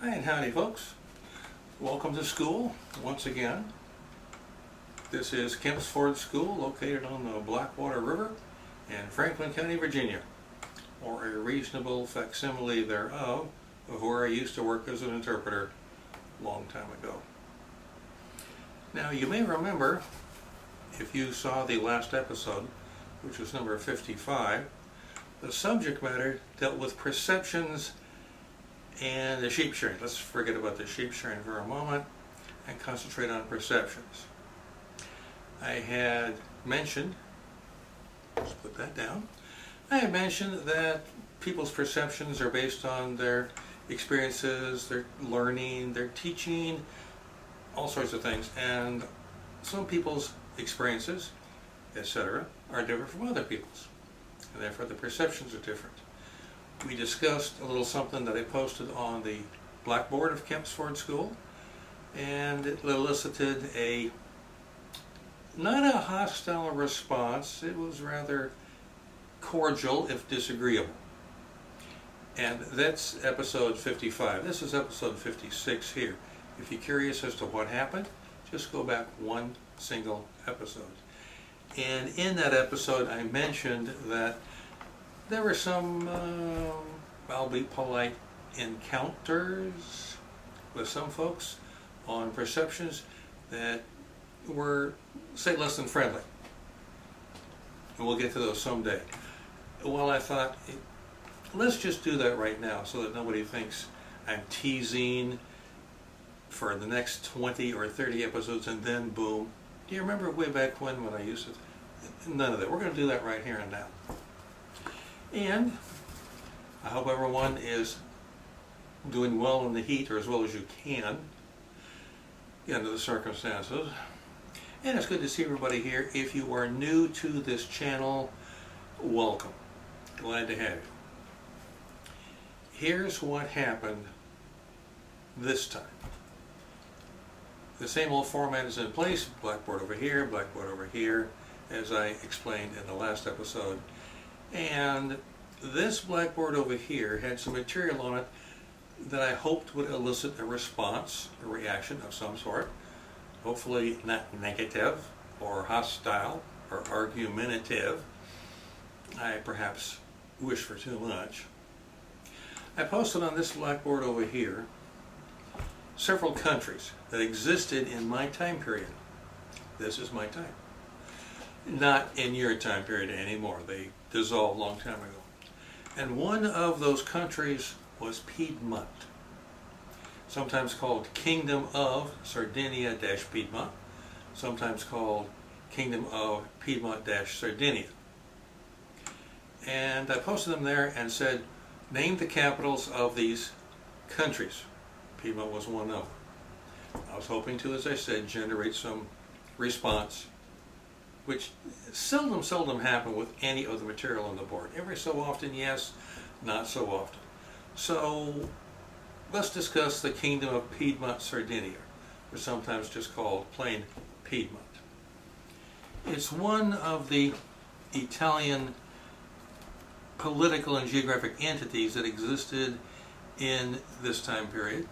Hi and howdy folks. Welcome to school once again. This is Kemp's Ford School located on the Blackwater River in Franklin County, Virginia, or a reasonable facsimile thereof of where I used to work as an interpreter a long time ago. Now you may remember, if you saw the last episode, which was number 55, the subject matter dealt with perceptions and the sheep shearing. Let's forget about the sheep shearing for a moment and concentrate on perceptions. I had mentioned, let's put that down, I had mentioned that people's perceptions are based on their experiences, their learning, their teaching, all sorts of things, and some people's experiences, etc., are different from other people's, and therefore the perceptions are different. We discussed a little something that I posted on the blackboard of Kemp's Ford School, and it elicited not a hostile response, it was rather cordial if disagreeable. And that's episode 55. This is episode 56 here. If you're curious as to what happened, just go back one single episode. And in that episode I mentioned that there were some, I'll be polite, encounters with some folks on perceptions that were, say, less than friendly. And we'll get to those someday. Well, I thought, let's just do that right now so that nobody thinks I'm teasing for the next 20 or 30 episodes and then boom. Do you remember way back when I used it? None of that. We're going to do that right here and now. And I hope everyone is doing well in the heat, or as well as you can, under the circumstances. And it's good to see everybody here. If you are new to this channel, welcome. Glad to have you. Here's what happened this time. The same old format is in place, blackboard over here, as I explained in the last episode. And this blackboard over here had some material on it that I hoped would elicit a response, a reaction of some sort. Hopefully not negative or hostile or argumentative. I perhaps wish for too much. I posted on this blackboard over here several countries that existed in my time period. This is my time. Not in your time period anymore. They dissolved a long time ago. And one of those countries was Piedmont, sometimes called Kingdom of Sardinia-Piedmont, sometimes called Kingdom of Piedmont-Sardinia. And I posted them there and said, name the capitals of these countries. Piedmont was one of them. I was hoping to, as I said, generate some response, which seldom happen with any of the material on the board. Every so often, yes, not so often. So let's discuss the Kingdom of Piedmont-Sardinia, or sometimes just called plain Piedmont. It's one of the Italian political and geographic entities that existed in this time period.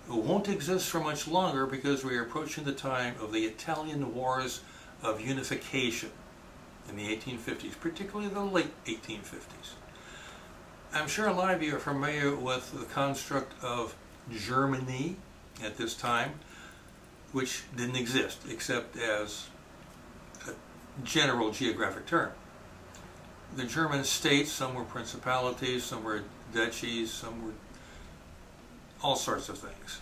It won't exist for much longer because we are approaching the time of the Italian Wars of Unification in the 1850s, particularly the late 1850s. I'm sure a lot of you are familiar with the construct of Germany at this time, which didn't exist except as a general geographic term. The German states, some were principalities, some were duchies, some were all sorts of things.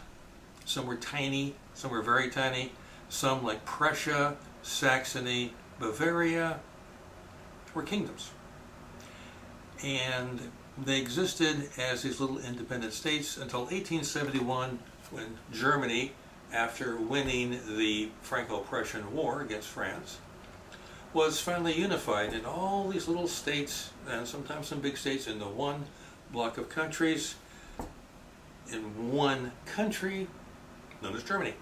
Some were tiny, some were very tiny, some like Prussia, Saxony, Bavaria, were kingdoms. And they existed as these little independent states until 1871, when Germany, after winning the Franco-Prussian War against France, was finally unified in all these little states, and sometimes some big states, into one block of countries, in one country known as Germany.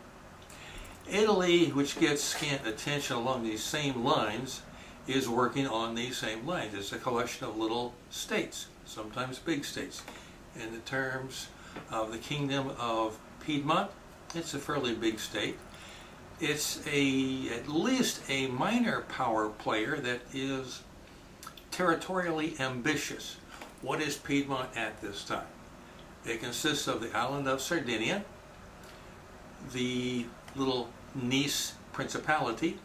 Italy, which gets scant attention along these same lines, is working on these same lines. It's a collection of little states, sometimes big states, in the terms of the Kingdom of Piedmont. It's a fairly big state. It's at least a minor power player that is territorially ambitious. What is Piedmont at this time? It consists of the island of Sardinia, the little Nice Principality,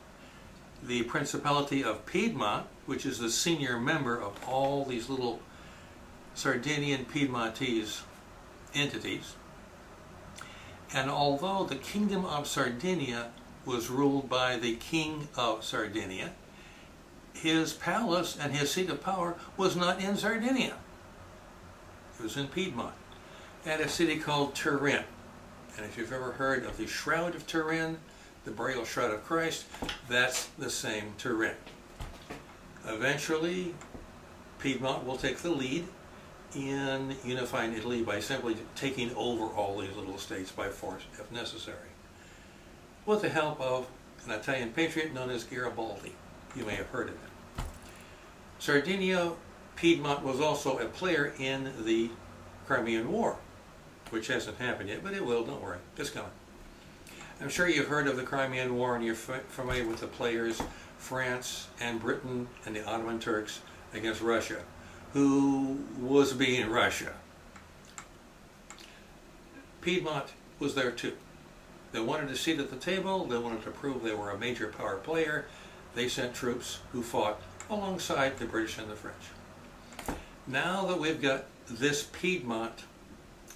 the Principality of Piedmont, which is the senior member of all these little Sardinian Piedmontese entities. And although the Kingdom of Sardinia was ruled by the King of Sardinia, his palace and his seat of power was not in Sardinia. It was in Piedmont, at a city called Turin. And if you've ever heard of the Shroud of Turin, the burial shroud of Christ, that's the same Turin. Eventually, Piedmont will take the lead in unifying Italy by simply taking over all these little states by force, if necessary, with the help of an Italian patriot known as Garibaldi. You may have heard of him. Sardinia, Piedmont was also a player in the Crimean War, which hasn't happened yet, but it will, don't worry, it's coming. I'm sure you've heard of the Crimean War and you're familiar with the players, France and Britain and the Ottoman Turks against Russia. Who was being Russia? Piedmont was there too. They wanted a seat at the table, they wanted to prove they were a major power player. They sent troops who fought alongside the British and the French. Now that we've got this Piedmont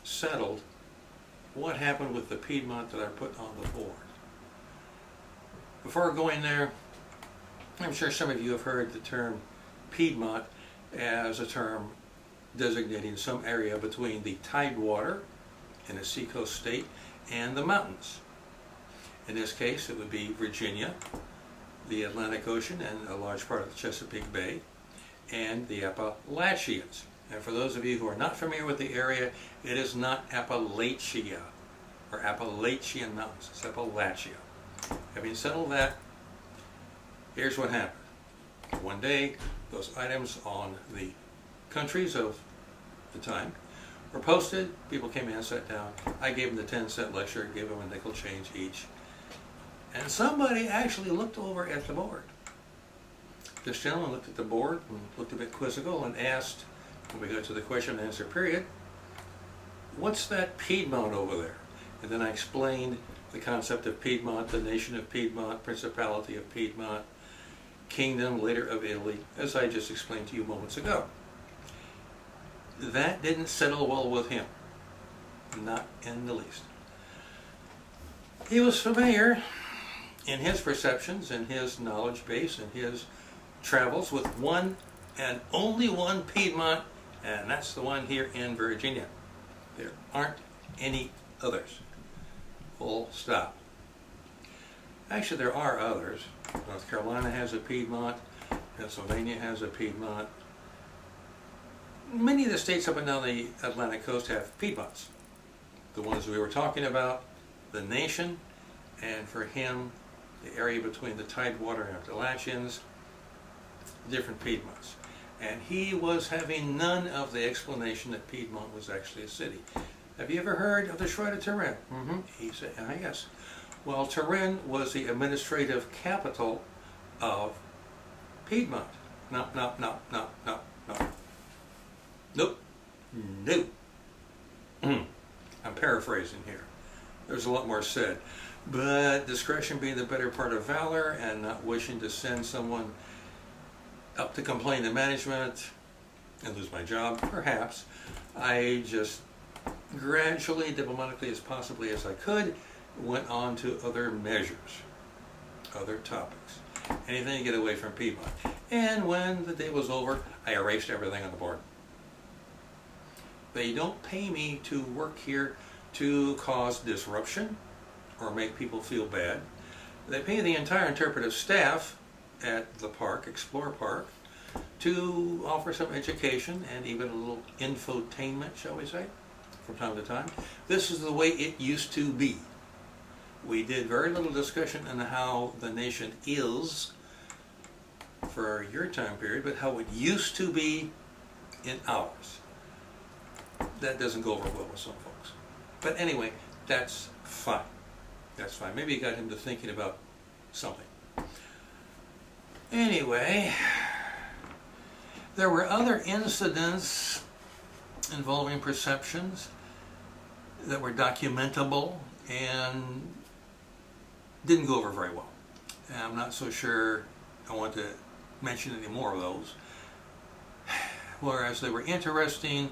settled, what happened with the Piedmont that I put on the board? Before going there, I'm sure some of you have heard the term Piedmont as a term designating some area between the tidewater in a seacoast state and the mountains. In this case, it would be Virginia, the Atlantic Ocean, and a large part of the Chesapeake Bay, and the Appalachians. And for those of you who are not familiar with the area, it is not Appalachia or Appalachian Mountains, it's Appalachia. Having settled that, here's what happened. One day, those items on the countries of the time were posted, people came in and sat down. I gave them the 10-cent lecture, gave them a nickel change each. And somebody actually looked over at the board. This gentleman looked at the board and looked a bit quizzical and asked, when we got to the question and answer period, what's that Piedmont over there? And then I explained the concept of Piedmont, the nation of Piedmont, Principality of Piedmont, Kingdom later of Italy, as I just explained to you moments ago. That didn't settle well with him, not in the least. He was familiar in his perceptions and his knowledge base and his travels with one and only one Piedmont, and that's the one here in Virginia. There aren't any others. Full stop. Actually, there are others. North Carolina has a Piedmont. Pennsylvania has a Piedmont. Many of the states up and down the Atlantic coast have Piedmonts. The ones we were talking about, the nation, and for him, the area between the Tidewater and Appalachians, different Piedmonts. And he was having none of the explanation that Piedmont was actually a city. Have you ever heard of the Shroud of Turin? He said, yes. Well, Turin was the administrative capital of Piedmont. No. Nope. No. I'm paraphrasing here. There's a lot more said. But discretion being the better part of valor and not wishing to send someone up to complain to management and lose my job, perhaps, I just gradually, diplomatically as possibly as I could, went on to other measures, other topics, anything to get away from Piedmont. And when the day was over, I erased everything on the board. They don't pay me to work here to cause disruption or make people feel bad. They pay the entire interpretive staff at the park, Explore Park, to offer some education and even a little infotainment, shall we say, from time to time. This is the way it used to be. We did very little discussion on how the nation is for your time period, but how it used to be in ours. that doesn't go over well with some folks. But anyway, that's fine. That's fine. Maybe it got him to thinking about something. Anyway, there were other incidents involving perceptions that were documentable and didn't go over very well. And I'm not so sure I want to mention any more of those. Whereas they were interesting,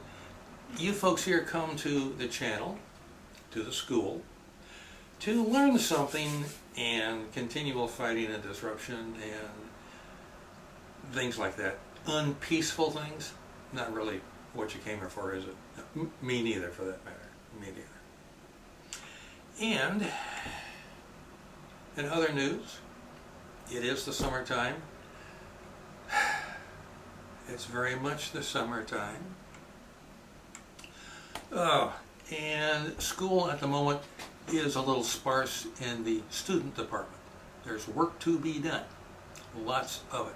you folks here come to the channel, to the school, to learn something and continual fighting and disruption and things like that. Unpeaceful things, not really what you came here for, is it? No, me neither, for that matter. Me neither. And in other news, it is the summertime. It's very much the summertime. Oh, and school at the moment is a little sparse in the student department. There's work to be done. Lots of it.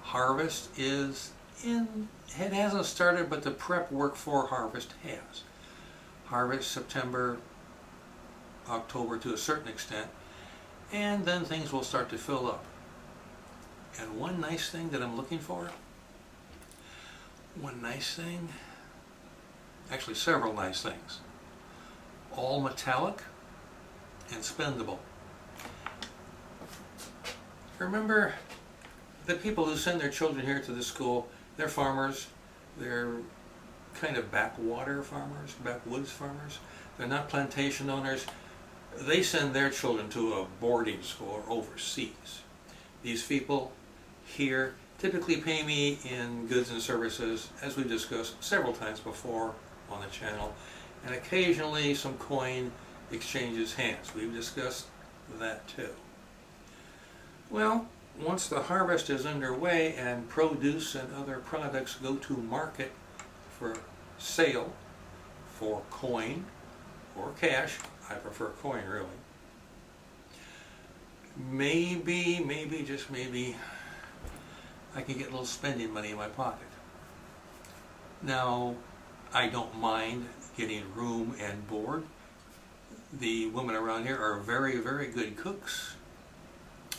Harvest is in, it hasn't started, but the prep work for harvest has. Harvest September, October to a certain extent, and then things will start to fill up. And one nice thing that I'm looking for, actually several nice things, all metallic and spendable. Remember, the people who send their children here to the school, they're farmers, they're kind of backwater farmers, backwoods farmers. They're not plantation owners. They send their children to a boarding school or overseas. These people here typically pay me in goods and services, as we've discussed several times before on the channel, and occasionally some coin exchanges hands. We've discussed that too. Well, once the harvest is underway and produce and other products go to market for sale, for coin or cash, I prefer coin really, maybe, just maybe, I can get a little spending money in my pocket. Now, I don't mind getting room and board. The women around here are very, very good cooks.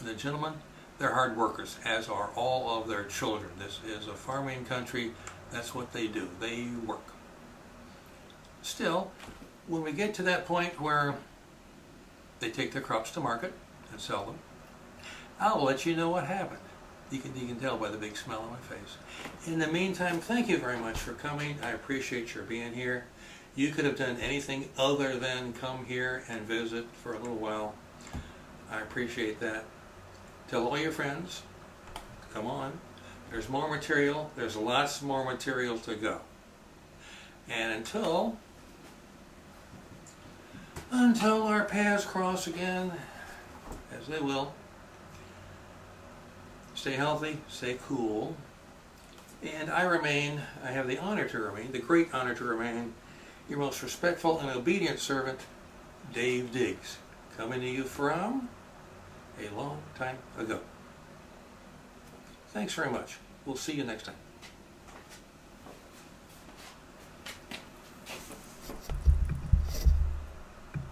The gentlemen, they're hard workers, as are all of their children. This is a farming country. That's what they do. They work. Still, when we get to that point where they take their crops to market and sell them, I'll let you know what happened. You can tell by the big smile on my face. In the meantime, thank you very much for coming. I appreciate your being here. You could have done anything other than come here and visit for a little while. I appreciate that. Tell all your friends, come on. There's more material. There's lots more material to go. And until our paths cross again, as they will, stay healthy, stay cool, and I have the honor to remain, the great honor to remain, your most respectful and obedient servant, Dave Diggs, coming to you from a long time ago. Thanks very much. We'll see you next time.